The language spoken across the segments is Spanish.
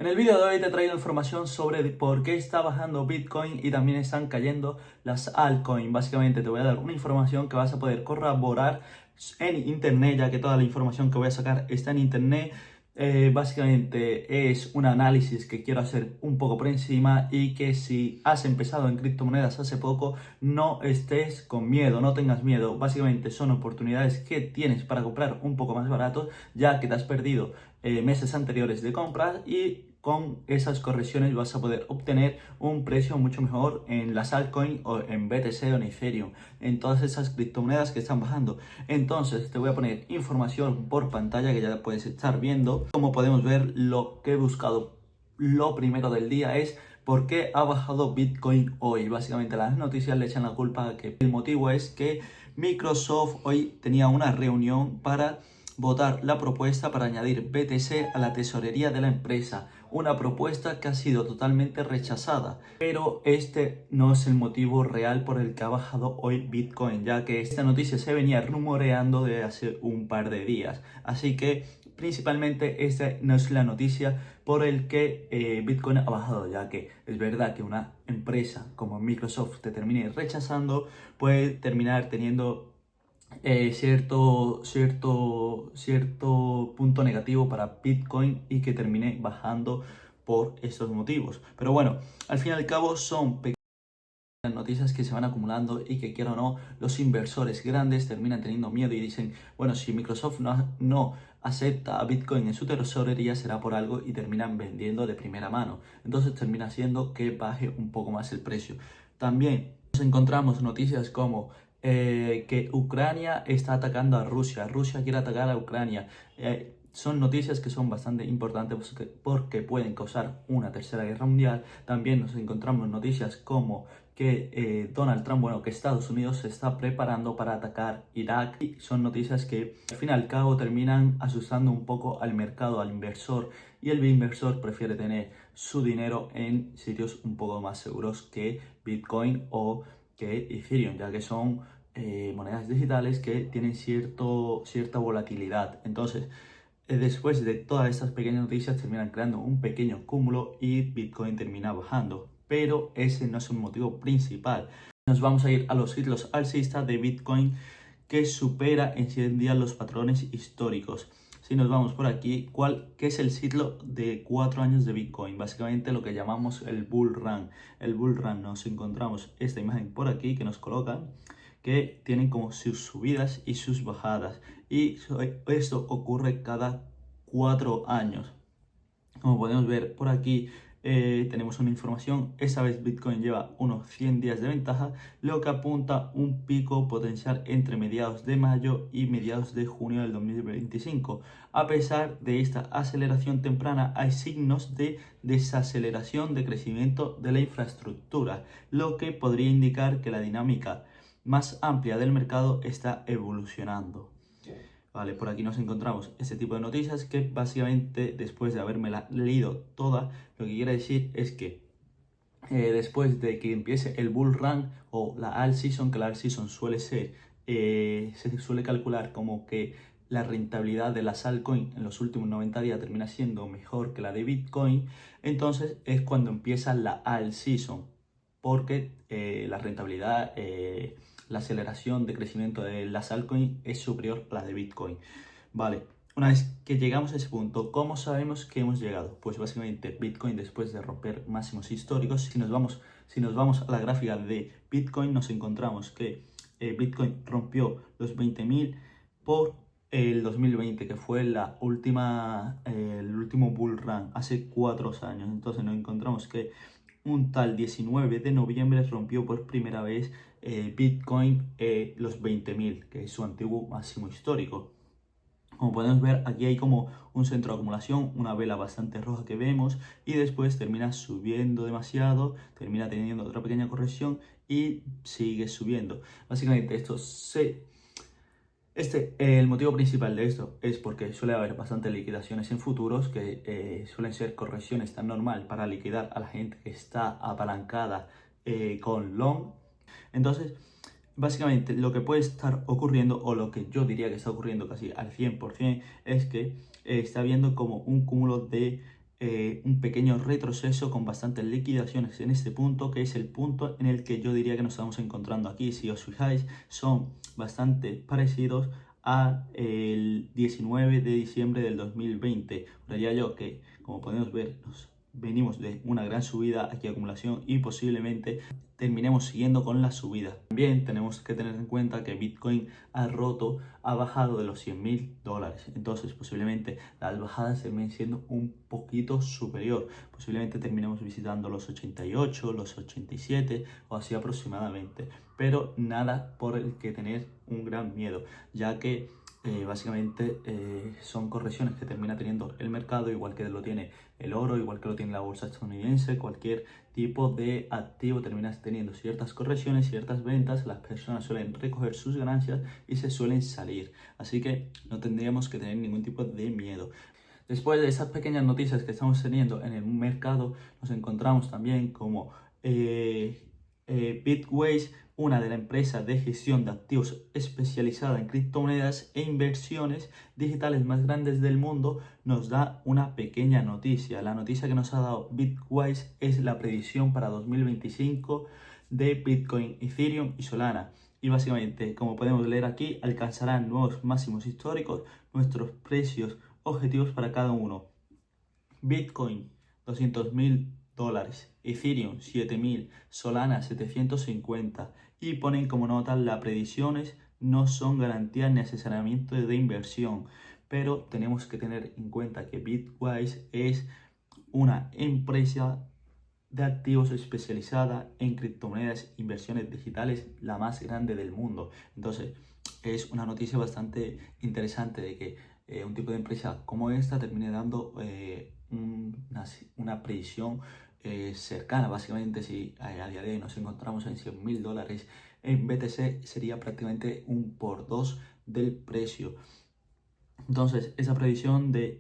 En el vídeo de hoy te he traído información sobre por qué está bajando Bitcoin y también están cayendo las altcoins. Básicamente te voy a dar una información que vas a poder corroborar en internet, ya que toda la información que voy a sacar está en internet. Básicamente es un análisis que quiero hacer un poco por encima y que si has empezado en criptomonedas hace poco, no estés con miedo, no tengas miedo. Básicamente son oportunidades que tienes para comprar un poco más baratos, ya que te has perdido meses anteriores de compras y con esas correcciones vas a poder obtener un precio mucho mejor en las altcoins o en BTC o en Ethereum, en todas esas criptomonedas que están bajando. Entonces te voy a poner información por pantalla que ya puedes estar viendo. Como podemos ver, lo que he buscado, lo primero del día es por qué ha bajado Bitcoin hoy. Básicamente las noticias le echan la culpa a que el motivo es que Microsoft hoy tenía una reunión para votar la propuesta para añadir BTC a la tesorería de la empresa, una propuesta que ha sido totalmente rechazada. Pero este no es el motivo real por el que ha bajado hoy Bitcoin, ya que esta noticia se venía rumoreando de hace un par de días. Así que principalmente esta no es la noticia por el que Bitcoin ha bajado, ya que es verdad que una empresa como Microsoft te termine rechazando, puede terminar teniendo cierto punto negativo para Bitcoin y que termine bajando por estos motivos. Pero bueno, al fin y al cabo son pequeñas noticias que se van acumulando y que, quiera o no, los inversores grandes terminan teniendo miedo y dicen, bueno, si Microsoft no acepta a Bitcoin en su tesorería será por algo, y terminan vendiendo de primera mano. Entonces termina haciendo que baje un poco más el precio. También nos encontramos noticias como que Ucrania está atacando a Rusia, Rusia quiere atacar a Ucrania. Son noticias que son bastante importantes porque pueden causar una tercera guerra mundial. También nos encontramos noticias como que Donald Trump, bueno, que Estados Unidos se está preparando para atacar Irak. Y son noticias que al fin y al cabo terminan asustando un poco al mercado, al inversor. Y el inversor prefiere tener su dinero en sitios un poco más seguros que Bitcoin o que Ethereum, ya que son monedas digitales que tienen cierta volatilidad. Entonces, después de todas estas pequeñas noticias terminan creando un pequeño cúmulo y Bitcoin termina bajando. Pero ese no es un motivo principal. Nos vamos a ir a los ciclos alcistas de Bitcoin que supera en 100 días los patrones históricos. Si nos vamos por aquí, ¿qué es el ciclo de 4 años de Bitcoin? Básicamente lo que llamamos el Bull Run. El Bull Run, nos encontramos esta imagen por aquí que nos colocan, que tienen como sus subidas y sus bajadas. Y esto ocurre cada 4 años. Como podemos ver por aquí, tenemos una información. Esta vez Bitcoin lleva unos 100 días de ventaja, lo que apunta un pico potencial entre mediados de mayo y mediados de junio del 2025. A pesar de esta aceleración temprana, hay signos de desaceleración de crecimiento de la infraestructura, lo que podría indicar que la dinámica más amplia del mercado está evolucionando. Vale, por aquí nos encontramos este tipo de noticias que básicamente, después de haberme leído toda, lo que quiere decir es que después de que empiece el bull run o la alt season, que la alt season suele ser, se suele calcular como que la rentabilidad de las altcoins en los últimos 90 días termina siendo mejor que la de Bitcoin. Entonces es cuando empieza la alt season, porque la rentabilidad, la aceleración de crecimiento de las altcoins es superior a la de Bitcoin. Vale, una vez que llegamos a ese punto, ¿cómo sabemos que hemos llegado? Pues básicamente Bitcoin, después de romper máximos históricos, si nos vamos a la gráfica de Bitcoin, nos encontramos que Bitcoin rompió los 20.000 por el 2020, que fue el último bull run, hace 4 años. Entonces nos encontramos que un tal 19 de noviembre rompió por primera vez Bitcoin los 20.000, que es su antiguo máximo histórico. Como podemos ver, aquí hay como un centro de acumulación, una vela bastante roja que vemos, y después termina subiendo demasiado, termina teniendo otra pequeña corrección y sigue subiendo. Básicamente el motivo principal de esto es porque suele haber bastantes liquidaciones en futuros, que suelen ser correcciones tan normal para liquidar a la gente que está apalancada con long. Entonces, básicamente lo que puede estar ocurriendo, o lo que yo diría que está ocurriendo casi al 100%, es que está habiendo como un cúmulo de un pequeño retroceso con bastantes liquidaciones en este punto, que es el punto en el que yo diría que nos estamos encontrando aquí. Si os fijáis, son bastante parecidos a el 19 de diciembre del 2020. Diría yo que, como podemos ver, venimos de una gran subida aquí, acumulación, y posiblemente terminemos siguiendo con la subida. También tenemos que tener en cuenta que Bitcoin ha bajado de los $100.000. Entonces posiblemente las bajadas terminen siendo un poquito superior. Posiblemente terminemos visitando los 88, los 87 o así aproximadamente. Pero nada por el que tener un gran miedo, ya que básicamente son correcciones que termina teniendo el mercado, igual que lo tiene el oro, igual que lo tiene la bolsa estadounidense. Cualquier tipo de activo termina teniendo ciertas correcciones, ciertas ventas, las personas suelen recoger sus ganancias y se suelen salir. Así que no tendríamos que tener ningún tipo de miedo. Después de esas pequeñas noticias que estamos teniendo en el mercado, nos encontramos también como Bitwise, una de las empresas de gestión de activos especializada en criptomonedas e inversiones digitales más grandes del mundo, nos da una pequeña noticia. La noticia que nos ha dado Bitwise es la predicción para 2025 de Bitcoin, Ethereum y Solana. Y básicamente, como podemos leer aquí, alcanzarán nuevos máximos históricos nuestros precios objetivos para cada uno. Bitcoin, $200.000, Ethereum, 7.000, Solana, 750. Y ponen como nota: las predicciones no son garantías ni asesoramiento de inversión, pero tenemos que tener en cuenta que Bitwise es una empresa de activos especializada en criptomonedas, inversiones digitales, la más grande del mundo. Entonces, es una noticia bastante interesante de que un tipo de empresa como esta termine dando una predicción cercana. Básicamente, si a día de hoy nos encontramos en $100.000 en BTC, sería prácticamente un por 2 del precio. Entonces, esa predicción del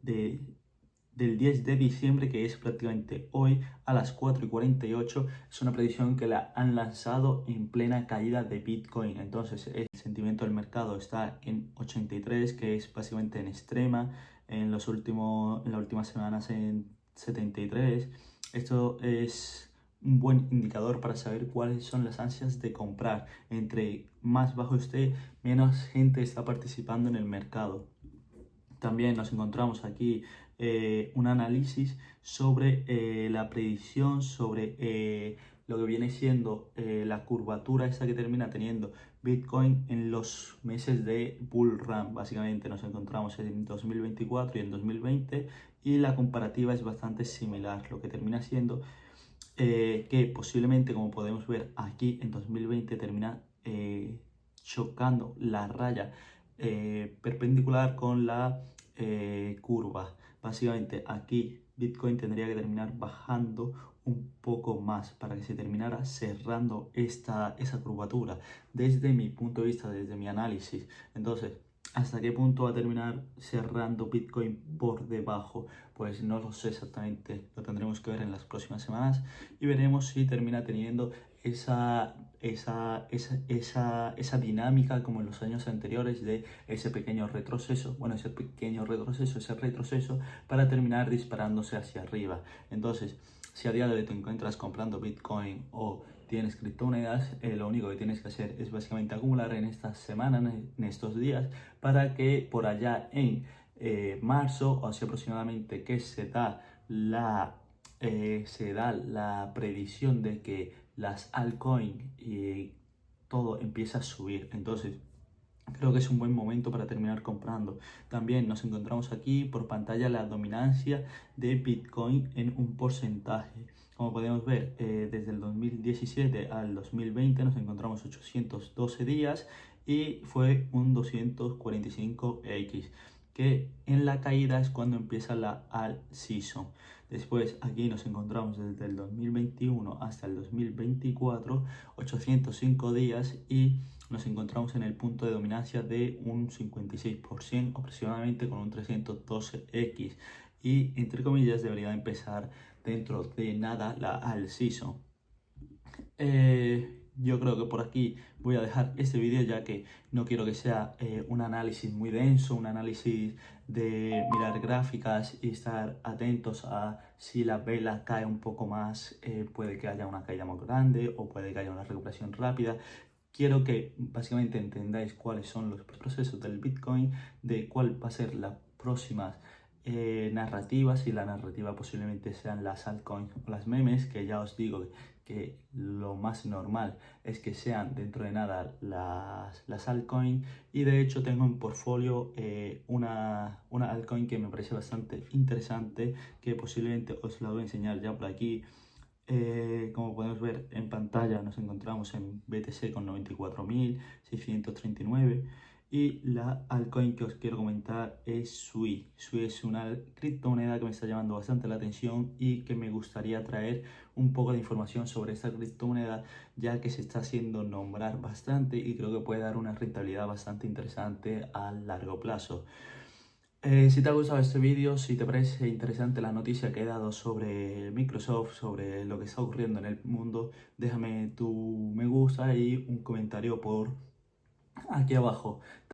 10 de diciembre, que es prácticamente hoy a las 4:48, es una predicción que la han lanzado en plena caída de Bitcoin. Entonces el sentimiento del mercado está en 83, que es básicamente en extrema, en las últimas semanas en 73. Esto es un buen indicador para saber cuáles son las ansias de comprar. Entre más bajo esté, menos gente está participando en el mercado. También nos encontramos aquí un análisis sobre la predicción, sobre lo que viene siendo la curvatura esta que termina teniendo Bitcoin en los meses de bull run. Básicamente nos encontramos en 2024 y en 2020, y la comparativa es bastante similar, lo que termina siendo que posiblemente, como podemos ver aquí, en 2020 termina chocando la raya perpendicular con la curva. Básicamente aquí Bitcoin tendría que terminar bajando un poco más para que se terminara cerrando esa curvatura, desde mi punto de vista, desde mi análisis. Entonces, ¿hasta qué punto va a terminar cerrando Bitcoin por debajo? Pues no lo sé exactamente, lo tendremos que ver en las próximas semanas y veremos si termina teniendo esa dinámica como en los años anteriores, de ese pequeño retroceso, ese retroceso para terminar disparándose hacia arriba. Entonces, si a día de hoy te encuentras comprando Bitcoin o tienes criptomonedas, lo único que tienes que hacer es básicamente acumular en estas semanas, en estos días, para que por allá en marzo o así aproximadamente, que se da la predicción de que las altcoins y todo empieza a subir. Entonces creo que es un buen momento para terminar comprando. También nos encontramos aquí por pantalla la dominancia de Bitcoin en un porcentaje. Como podemos ver, desde el 2017 al 2020 nos encontramos 812 días y fue un 245x, que en la caída es cuando empieza la alt season. Después aquí nos encontramos desde el 2021 hasta el 2024, 805 días, y nos encontramos en el punto de dominancia de un 56% aproximadamente, con un 312x, y entre comillas debería empezar dentro de nada la alt season. yo creo que por aquí voy a dejar este vídeo, ya que no quiero que sea un análisis muy denso, un análisis de mirar gráficas y estar atentos a si la vela cae un poco más, puede que haya una caída más grande o puede que haya una recuperación rápida. Quiero que básicamente entendáis cuáles son los procesos del Bitcoin, de cuál va a ser las próximas narrativas, y la narrativa posiblemente sean las altcoins o las memes, que ya os digo que lo más normal es que sean dentro de nada las altcoins. Y de hecho tengo en portfolio una altcoin que me parece bastante interesante, que posiblemente os la voy a enseñar ya por aquí. Como podemos ver en pantalla, nos encontramos en BTC con 94.639, y la altcoin que os quiero comentar es Sui. Sui es una criptomoneda que me está llamando bastante la atención y que me gustaría traer un poco de información sobre esta criptomoneda, ya que se está haciendo nombrar bastante y creo que puede dar una rentabilidad bastante interesante a largo plazo. Si te ha gustado este vídeo, si te parece interesante la noticia que he dado sobre Microsoft, sobre lo que está ocurriendo en el mundo, déjame tu me gusta y un comentario por aquí abajo.